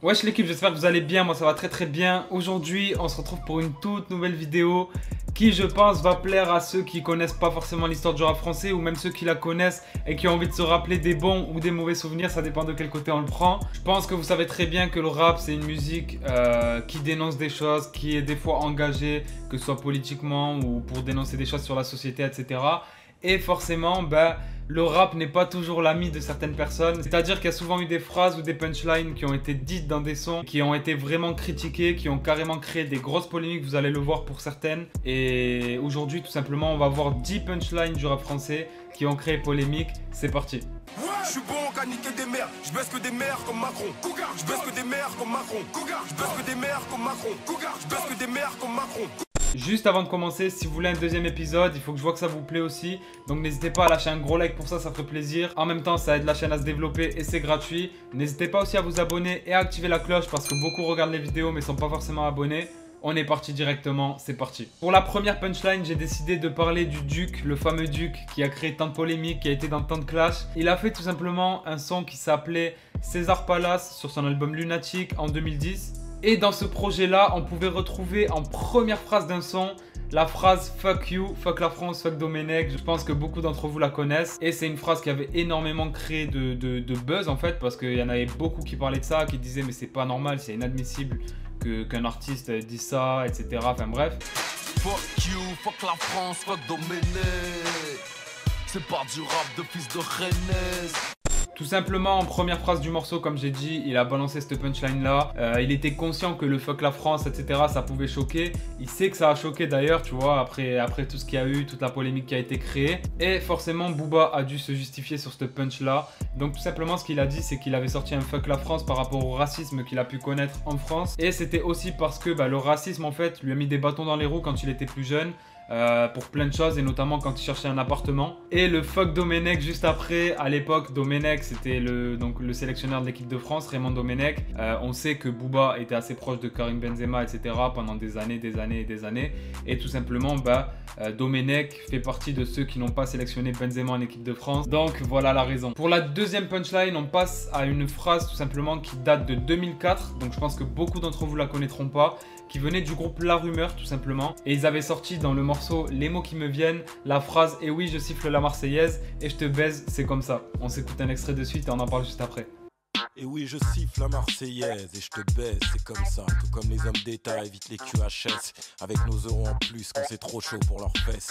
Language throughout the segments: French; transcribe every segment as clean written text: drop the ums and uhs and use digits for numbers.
Wesh l'équipe, j'espère que vous allez bien, moi ça va très bien. Aujourd'hui, on se retrouve pour une toute nouvelle vidéo qui, je pense, va plaire à ceux qui connaissent pas forcément l'histoire du rap français ou même ceux qui la connaissent et qui ont envie de se rappeler des bons ou des mauvais souvenirs, ça dépend de quel côté on le prend. Je pense que vous savez très bien que le rap, c'est une musique qui dénonce des choses, qui est des fois engagée, que ce soit politiquement ou pour dénoncer des choses sur la société, etc. Et forcément, le rap n'est pas toujours l'ami de certaines personnes. C'est-à-dire qu'il y a souvent eu des phrases ou des punchlines qui ont été dites dans des sons, qui ont été vraiment critiquées, qui ont carrément créé des grosses polémiques, vous allez le voir pour certaines. Et aujourd'hui, tout simplement, on va voir 10 punchlines du rap français qui ont créé polémique. C'est parti. Je suis bon qu'à niquer des mères, je baisse que des mères comme Macron. Je baisse que des mères comme Macron. Je baisse que des mères comme Macron. Je baisse que des mères comme Macron. Juste avant de commencer, si vous voulez un deuxième épisode, il faut que je vois que ça vous plaît aussi. Donc n'hésitez pas à lâcher un gros like pour ça, ça ferait plaisir. En même temps, ça aide la chaîne à se développer et c'est gratuit. N'hésitez pas aussi à vous abonner et à activer la cloche parce que beaucoup regardent les vidéos mais sont pas forcément abonnés. On est parti directement, c'est parti. Pour la première punchline, j'ai décidé de parler du Duc, le fameux Duc qui a créé tant de polémiques, qui a été dans tant de clash. Il a fait tout simplement un son qui s'appelait César Palace sur son album Lunatic en 2010. Et dans ce projet-là, on pouvait retrouver en première phrase d'un son la phrase « fuck you »,« fuck la France »,« fuck Domenech ». Je pense que beaucoup d'entre vous la connaissent. Et c'est une phrase qui avait énormément créé de buzz en fait, parce qu'il y en avait beaucoup qui parlaient de ça, qui disaient « mais c'est pas normal, c'est inadmissible qu'un artiste dise ça, etc. » Enfin bref. Fuck you, fuck la France, fuck Domenech. C'est pas du rap de fils de Rennes. Tout simplement, en première phrase du morceau, comme j'ai dit, il a balancé cette punchline là. Il était conscient que le fuck la France, etc., ça pouvait choquer. Il sait que ça a choqué d'ailleurs, tu vois, après tout ce qu'il y a eu, toute la polémique qui a été créée. Et forcément, Booba a dû se justifier sur cette punch là. Donc tout simplement, ce qu'il a dit, c'est qu'il avait sorti un fuck la France par rapport au racisme qu'il a pu connaître en France. Et c'était aussi parce que le racisme, en fait, lui a mis des bâtons dans les roues quand il était plus jeune. Pour plein de choses et notamment quand il cherchait un appartement. Et le fuck Domenech juste après, à l'époque Domenech c'était le sélectionneur de l'équipe de France, Raymond Domenech. On sait que Booba était assez proche de Karim Benzema, etc. pendant des années. Et tout simplement Domenech fait partie de ceux qui n'ont pas sélectionné Benzema en équipe de France. Donc voilà la raison. Pour la deuxième punchline, on passe à une phrase tout simplement qui date de 2004. Donc je pense que beaucoup d'entre vous la connaîtront pas, qui venait du groupe La Rumeur tout simplement. Et ils avaient sorti dans le morceau Les mots qui me viennent la phrase « Et oui, je siffle la Marseillaise et je te baise, c'est comme ça ». On s'écoute un extrait de suite et on en parle juste après. Et oui, je siffle la Marseillaise et je te baise, c'est comme ça. Tout comme les hommes d'État évitent les QHS avec nos euros en plus quand c'est trop chaud pour leurs fesses.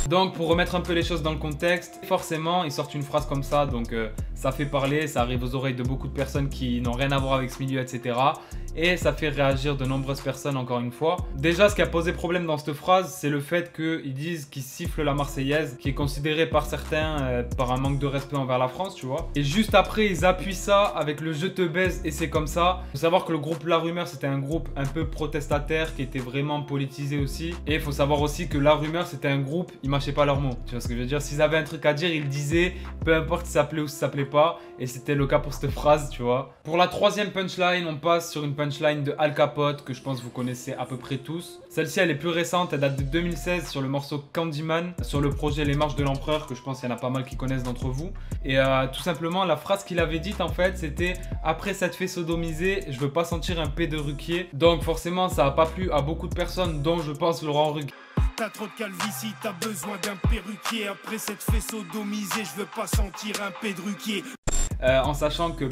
Donc pour remettre un peu les choses dans le contexte, forcément ils sortent une phrase comme ça, donc ça fait parler, ça arrive aux oreilles de beaucoup de personnes qui n'ont rien à voir avec ce milieu, etc. Et ça fait réagir de nombreuses personnes encore une fois. Déjà, ce qui a posé problème dans cette phrase, c'est le fait qu'ils disent qu'ils sifflent la Marseillaise, qui est considéré par certains par un manque de respect envers la France, tu vois. Et juste après, ils appuient ça avec le je te baise et c'est comme ça. Il faut savoir que le groupe La Rumeur, c'était un groupe un peu protestataire qui était vraiment politisé aussi. Et il faut savoir aussi que La Rumeur, c'était un groupe, ils mâchaient pas leurs mots. Tu vois ce que je veux dire? S'ils avaient un truc à dire, ils le disaient, peu importe si ça plaît ou si ça plaît pas. Et c'était le cas pour cette phrase, tu vois. Pour la troisième punchline, on passe sur une punchline de Al Capote que je pense vous connaissez à peu près tous. Celle-ci, elle est plus récente, elle date de 2016 sur le morceau Candyman, sur le projet Les Marches de l'Empereur, que je pense qu'il y en a pas mal qui connaissent d'entre vous. Et tout simplement, la phrase qu'il avait dite en fait, c'était « Après s'être fait sodomiser, je veux pas sentir un P de Ruquier ». Donc forcément, ça a pas plu à beaucoup de personnes, dont je pense Laurent Ruquier. T'as trop de calvitie, t'as besoin d'un perruquier. Après cette fait sodomiser, je veux pas sentir un pédruquier. En sachant que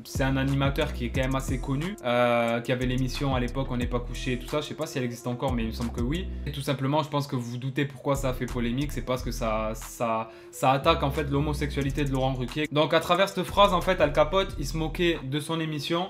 c'est un animateur qui est quand même assez connu, qui avait l'émission à l'époque On n'est pas couché et tout ça. Je sais pas si elle existe encore, mais il me semble que oui. Et tout simplement, je pense que vous vous doutez pourquoi ça a fait polémique. C'est parce que ça attaque en fait l'homosexualité de Laurent Ruquier. Donc à travers cette phrase, en fait, Al Capote, il se moquait de son émission.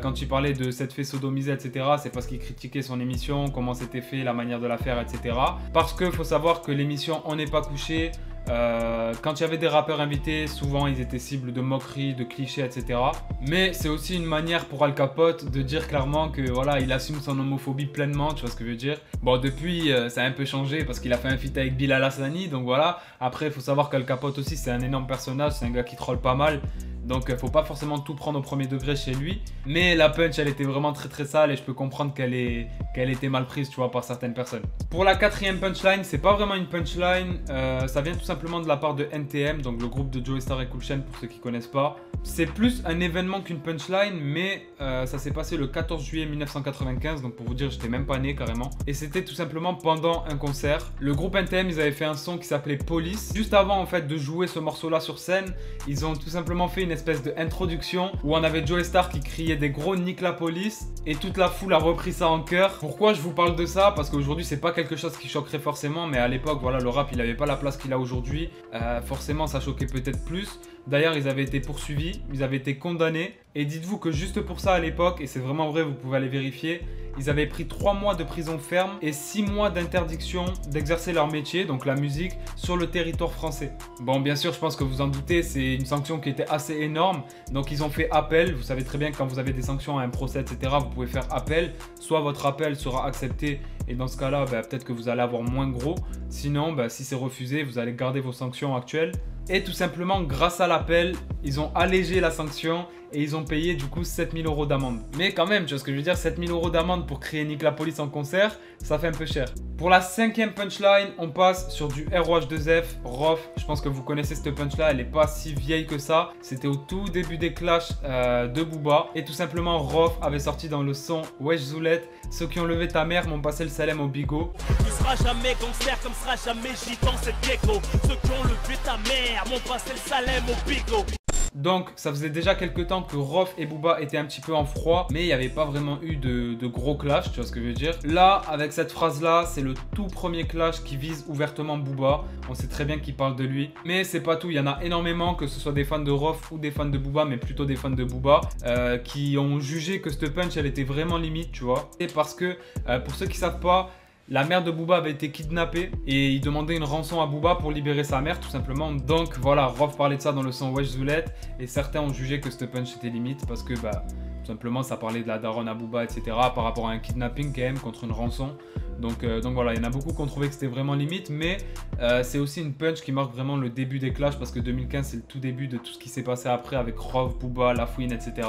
Quand il parlait de cette fait sodomiser, etc., c'est parce qu'il critiquait son émission, comment c'était fait, la manière de la faire, etc. Parce qu'il faut savoir que l'émission On n'est pas couché, quand il y avait des rappeurs invités, souvent ils étaient cibles de moqueries, de clichés, etc. Mais c'est aussi une manière pour Al Capote de dire clairement que voilà, il assume son homophobie pleinement, tu vois ce que je veux dire. Bon, depuis, ça a un peu changé parce qu'il a fait un feat avec Bilal Hassani, donc voilà. Après, il faut savoir qu'Al Capote aussi, c'est un énorme personnage, c'est un gars qui troll pas mal. Donc faut pas forcément tout prendre au premier degré chez lui. Mais la punch, elle était vraiment très très sale et je peux comprendre qu'elle était mal prise, tu vois, par certaines personnes. Pour la 4e punchline, c'est pas vraiment une punchline. Ça vient tout simplement de la part de NTM, donc le groupe de Joey Starr et Cool Chain pour ceux qui connaissent pas. C'est plus un événement qu'une punchline, mais ça s'est passé le 14 juillet 1995, donc pour vous dire, j'étais même pas né carrément. Et c'était tout simplement pendant un concert. Le groupe NTM, ils avaient fait un son qui s'appelait Police. Juste avant en fait de jouer ce morceau-là sur scène, ils ont tout simplement fait une espèce d'introduction où on avait Joey Starr qui criait des gros nique la police et toute la foule a repris ça en chœur. Pourquoi je vous parle de ça? Parce qu'aujourd'hui c'est pas quelque chose qui choquerait forcément, mais à l'époque voilà, le rap il avait pas la place qu'il a aujourd'hui. Forcément ça choquait peut-être plus. D'ailleurs ils avaient été poursuivis, ils avaient été condamnés et dites-vous que juste pour ça à l'époque, et c'est vraiment vrai, vous pouvez aller vérifier, ils avaient pris 3 mois de prison ferme et 6 mois d'interdiction d'exercer leur métier, donc la musique, sur le territoire français. Bon, bien sûr, je pense que vous en doutez, c'est une sanction qui était assez énorme. Donc ils ont fait appel. Vous savez très bien que quand vous avez des sanctions à un procès, etc., vous pouvez faire appel. Soit votre appel sera accepté et dans ce cas-là, peut-être que vous allez avoir moins gros. Sinon, si c'est refusé, vous allez garder vos sanctions actuelles. Et tout simplement, grâce à l'appel, ils ont allégé la sanction et ils ont payé du coup 7000 € d'amende. Mais quand même, tu vois ce que je veux dire, 7000 € d'amende pour crier nique la police en concert, ça fait un peu cher. Pour la 5e punchline, on passe sur du ROH2F, Rof. Je pense que vous connaissez cette punch là, elle n'est pas si vieille que ça. C'était au tout début des clashs de Booba. Et tout simplement, Rof avait sorti dans le son Wesh Zoulette, ceux qui ont levé ta mère m'ont passé le salem au bigot. Tu seras jamais gangster comme sera jamais gitan, c'est gecko. Ceux qui ont levé ta mère m'ont passé le salem au bigot. Donc ça faisait déjà quelques temps que Rof et Booba étaient un petit peu en froid, mais il n'y avait pas vraiment eu de gros clash, tu vois ce que je veux dire. Là, avec cette phrase là, c'est le tout premier clash qui vise ouvertement Booba. On sait très bien qu'il parle de lui, mais c'est pas tout, il y en a énormément, que ce soit des fans de Rof ou des fans de Booba, mais plutôt des fans de Booba, qui ont jugé que cette punch elle était vraiment limite, tu vois. Et parce que, pour ceux qui savent pas, la mère de Booba avait été kidnappée et il demandait une rançon à Booba pour libérer sa mère tout simplement. Donc voilà, Rof parlait de ça dans le son Wesh Zoulette et certains ont jugé que cette punch était limite parce que tout simplement ça parlait de la daronne à Booba, etc. par rapport à un kidnapping quand même contre une rançon. Donc voilà, il y en a beaucoup qui ont trouvé que c'était vraiment limite, mais c'est aussi une punch qui marque vraiment le début des clashs parce que 2015 c'est le tout début de tout ce qui s'est passé après avec Rof, Booba, La Fouine, etc.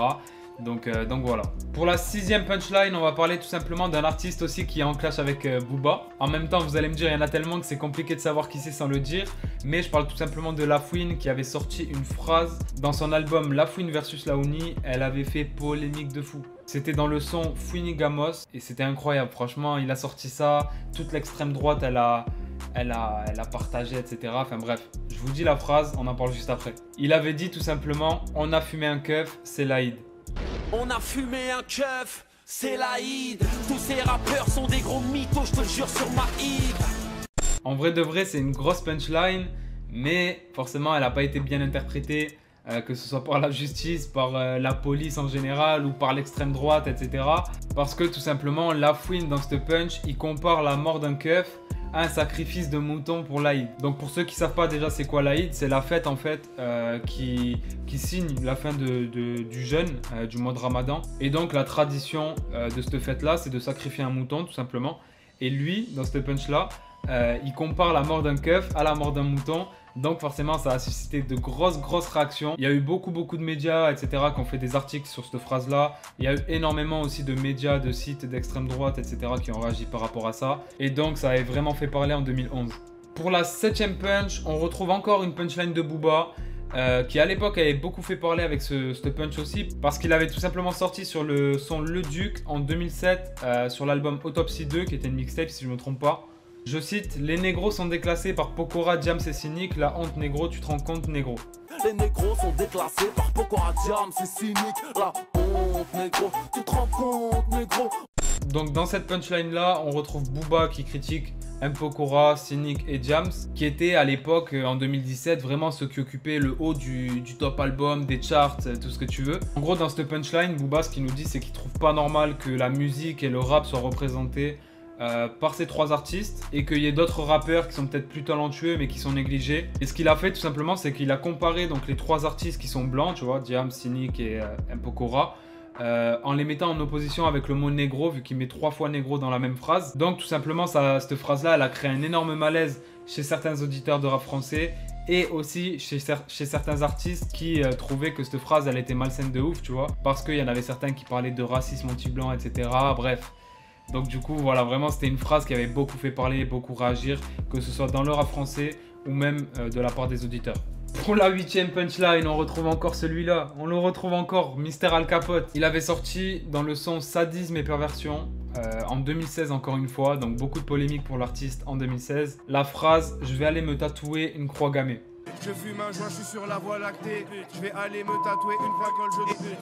Donc voilà. Pour la 6e punchline, on va parler tout simplement d'un artiste aussi qui est en clash avec Booba. En même temps, vous allez me dire, il y en a tellement que c'est compliqué de savoir qui c'est sans le dire. Mais je parle tout simplement de La Fouine qui avait sorti une phrase dans son album La Fouine vs Laouni. Elle avait fait polémique de fou. C'était dans le son Fouinigamos et c'était incroyable. Franchement, il a sorti ça. Toute l'extrême droite, elle a partagé, etc. Enfin bref, je vous dis la phrase, on en parle juste après. Il avait dit tout simplement, on a fumé un keuf, c'est l'Aïd. On a fumé un keuf, c'est l'Aïd. Tous ces rappeurs sont des gros mythos, je te jure sur ma hide. En vrai de vrai, c'est une grosse punchline, mais forcément, elle n'a pas été bien interprétée, que ce soit par la justice, par la police en général ou par l'extrême droite, etc. Parce que tout simplement, La Fouine dans cette punch, il compare la mort d'un keuf un sacrifice de mouton pour l'Aïd. Donc pour ceux qui savent pas déjà c'est quoi l'Aïd, c'est la fête en fait qui signe la fin du jeûne du mois de Ramadan. Et donc la tradition de cette fête là, c'est de sacrifier un mouton tout simplement. Et lui, dans cette punch là, il compare la mort d'un keuf à la mort d'un mouton. Donc forcément ça a suscité de grosses réactions. Il y a eu beaucoup de médias, etc. qui ont fait des articles sur cette phrase là. Il y a eu énormément aussi de médias, de sites d'extrême droite, etc. qui ont réagi par rapport à ça. Et donc ça a vraiment fait parler en 2011. Pour la 7e punch, on retrouve encore une punchline de Booba. Qui à l'époque avait beaucoup fait parler avec ce punch aussi parce qu'il avait tout simplement sorti sur le son Le Duc en 2007 sur l'album Autopsie 2 qui était une mixtape si je ne me trompe pas. Je cite, les négros sont déclassés par Pokora, Diams et Cynic, la honte négro, tu te rends compte négro. Les négros sont déclassés par Pokora, Diams et Cynic, la honte négro, tu te rends compte négro. Donc dans cette punchline là, on retrouve Booba qui critique Pokora, Cynic et Diams, qui étaient à l'époque, en 2017, vraiment ceux qui occupaient le haut du top album, des charts, tout ce que tu veux. En gros, dans cette punchline, Booba, ce qu'il nous dit, c'est qu'il trouve pas normal que la musique et le rap soient représentés par ces 3 artistes et qu'il y ait d'autres rappeurs qui sont peut-être plus talentueux mais qui sont négligés. Et ce qu'il a fait tout simplement, c'est qu'il a comparé donc les 3 artistes qui sont blancs, tu vois, Diams, Cynic et Pokora, en les mettant en opposition avec le mot négro, vu qu'il met 3 fois négro dans la même phrase. Donc tout simplement, cette phrase-là, elle a créé un énorme malaise chez certains auditeurs de rap français et aussi chez certains artistes qui trouvaient que cette phrase elle était malsaine de ouf, tu vois, parce qu'il y en avait certains qui parlaient de racisme anti-blanc, etc. Bref. Donc du coup, voilà, vraiment c'était une phrase qui avait beaucoup fait parler, beaucoup réagir, que ce soit dans le rap français ou même de la part des auditeurs. Pour la 8e punchline, on retrouve encore celui-là. On le retrouve encore, Mr. Al Capote. Il avait sorti dans le son Sadisme et Perversion en 2016 encore une fois. Donc beaucoup de polémiques pour l'artiste en 2016. La phrase « Je vais aller me tatouer une croix gammée ». Je fume un joint, je suis sur la voie lactée. Je vais aller me tatouer une croix gammée.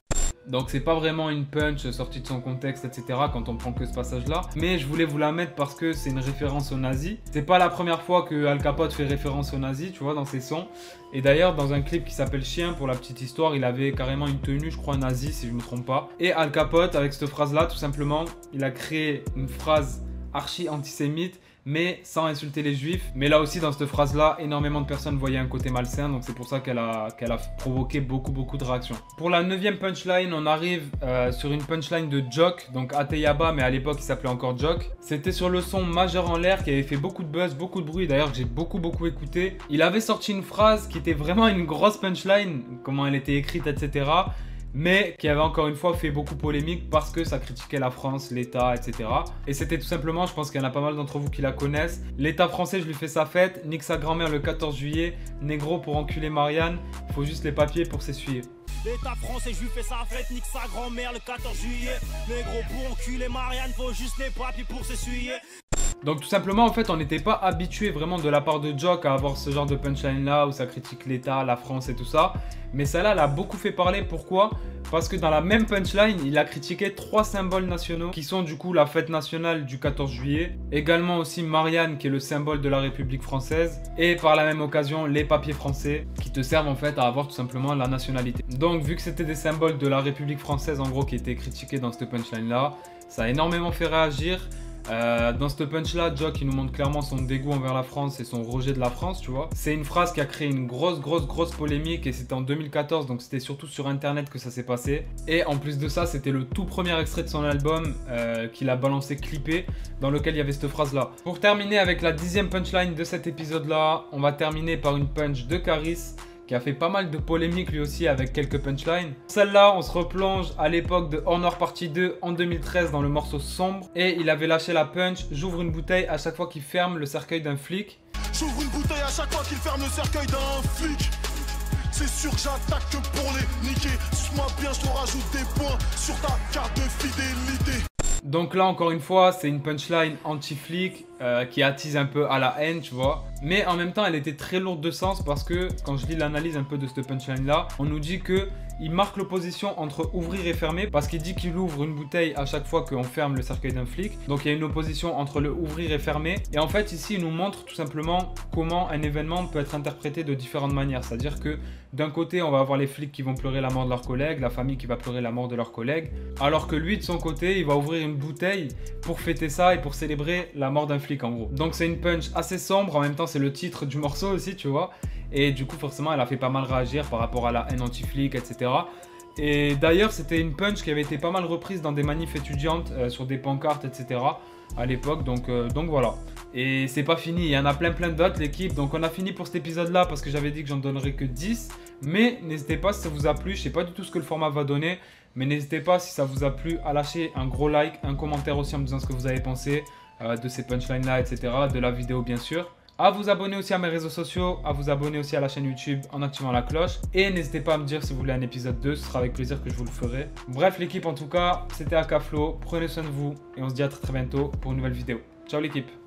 Donc c'est pas vraiment une punch sortie de son contexte, etc. quand on prend que ce passage-là. Mais je voulais vous la mettre parce que c'est une référence aux nazis. C'est pas la première fois que Al Capote fait référence aux nazis, tu vois, dans ses sons. Et d'ailleurs, dans un clip qui s'appelle Chien, pour la petite histoire, il avait carrément une tenue, je crois, nazie, si je me trompe pas. Et Al Capote, avec cette phrase-là, tout simplement, il a créé une phrase archi antisémite, mais sans insulter les juifs. Mais là aussi, dans cette phrase-là, énormément de personnes voyaient un côté malsain, donc c'est pour ça qu'elle a provoqué beaucoup de réactions. Pour la 9e punchline, on arrive sur une punchline de Jock, donc Ateyaba, mais à l'époque il s'appelait encore Jock. C'était sur le son Majeur en l'air qui avait fait beaucoup de buzz, beaucoup de bruit, d'ailleurs que j'ai beaucoup écouté. Il avait sorti une phrase qui était vraiment une grosse punchline, comment elle était écrite, etc. mais qui avait encore une fois fait beaucoup polémique parce que ça critiquait la France, l'État, etc. Et c'était tout simplement, je pense qu'il y en a pas mal d'entre vous qui la connaissent, l'État français, je lui fais sa fête, nique sa grand-mère le 14 juillet, négro pour enculer Marianne, faut juste les papiers pour s'essuyer. L'État français, je lui fais sa fête, nique sa grand-mère le 14 juillet, négro pour enculer Marianne, faut juste les papiers pour s'essuyer. Donc tout simplement, en fait, on n'était pas habitué vraiment de la part de Jock à avoir ce genre de punchline là où ça critique l'État, la France et tout ça. Mais celle-là, elle a beaucoup fait parler. Pourquoi? Parce que dans la même punchline, il a critiqué 3 symboles nationaux qui sont du coup la fête nationale du 14 juillet. Également aussi Marianne qui est le symbole de la République française. Et par la même occasion, les papiers français qui te servent en fait à avoir tout simplement la nationalité. Donc vu que c'était des symboles de la République française en gros qui étaient critiqués dans cette punchline là, ça a énormément fait réagir. Dans cette punch là, Jock il nous montre clairement son dégoût envers la France et son rejet de la France, tu vois. C'est une phrase qui a créé une grosse polémique et c'était en 2014, donc c'était surtout sur internet que ça s'est passé. Et en plus de ça, c'était le tout premier extrait de son album qu'il a balancé clippé, dans lequel il y avait cette phrase là. Pour terminer avec la 10e punchline de cet épisode là, on va terminer par une punch de Caris qui a fait pas mal de polémiques lui aussi avec quelques punchlines. Celle-là, on se replonge à l'époque de Honor Partie 2 en 2013 dans le morceau Sombre. Et il avait lâché la punch « J'ouvre une bouteille à chaque fois qu'il ferme le cercueil d'un flic ». J'ouvre une bouteille à chaque fois qu'il ferme le cercueil d'un flic. C'est sûr que j'attaque que pour les niquer. Suce-moi bien, je te rajoute des points sur ta carte de fidélité. Donc là, encore une fois, c'est une punchline anti-flic qui attise un peu à la haine, tu vois. Mais en même temps, elle était très lourde de sens parce que quand je lis l'analyse un peu de cette punchline-là, on nous dit que il marque l'opposition entre ouvrir et fermer parce qu'il dit qu'il ouvre une bouteille à chaque fois qu'on ferme le cercueil d'un flic. Donc il y a une opposition entre le ouvrir et fermer. Et en fait, ici, il nous montre tout simplement comment un événement peut être interprété de différentes manières. C'est-à-dire que d'un côté, on va avoir les flics qui vont pleurer la mort de leurs collègues, la famille qui va pleurer la mort de leurs collègues. Alors que lui, de son côté, il va ouvrir une bouteille pour fêter ça et pour célébrer la mort d'un flic en gros. Donc c'est une punch assez sombre, en même temps c'est le titre du morceau aussi, tu vois. Et du coup forcément elle a fait pas mal réagir par rapport à la haine anti-flic, etc. Et d'ailleurs c'était une punch qui avait été pas mal reprise dans des manifs étudiantes, sur des pancartes, etc. à l'époque, donc voilà. Et c'est pas fini, il y en a plein d'autres l'équipe. Donc on a fini pour cet épisode là parce que j'avais dit que j'en donnerais que 10. Mais n'hésitez pas si ça vous a plu, je sais pas du tout ce que le format va donner. Mais n'hésitez pas si ça vous a plu à lâcher un gros like, un commentaire aussi en me disant ce que vous avez pensé de ces punchlines là, etc. De la vidéo bien sûr. À vous abonner aussi à mes réseaux sociaux, à vous abonner aussi à la chaîne YouTube en activant la cloche. Et n'hésitez pas à me dire si vous voulez un épisode 2, ce sera avec plaisir que je vous le ferai. Bref l'équipe en tout cas, c'était Akaflo, prenez soin de vous et on se dit à très bientôt pour une nouvelle vidéo. Ciao l'équipe.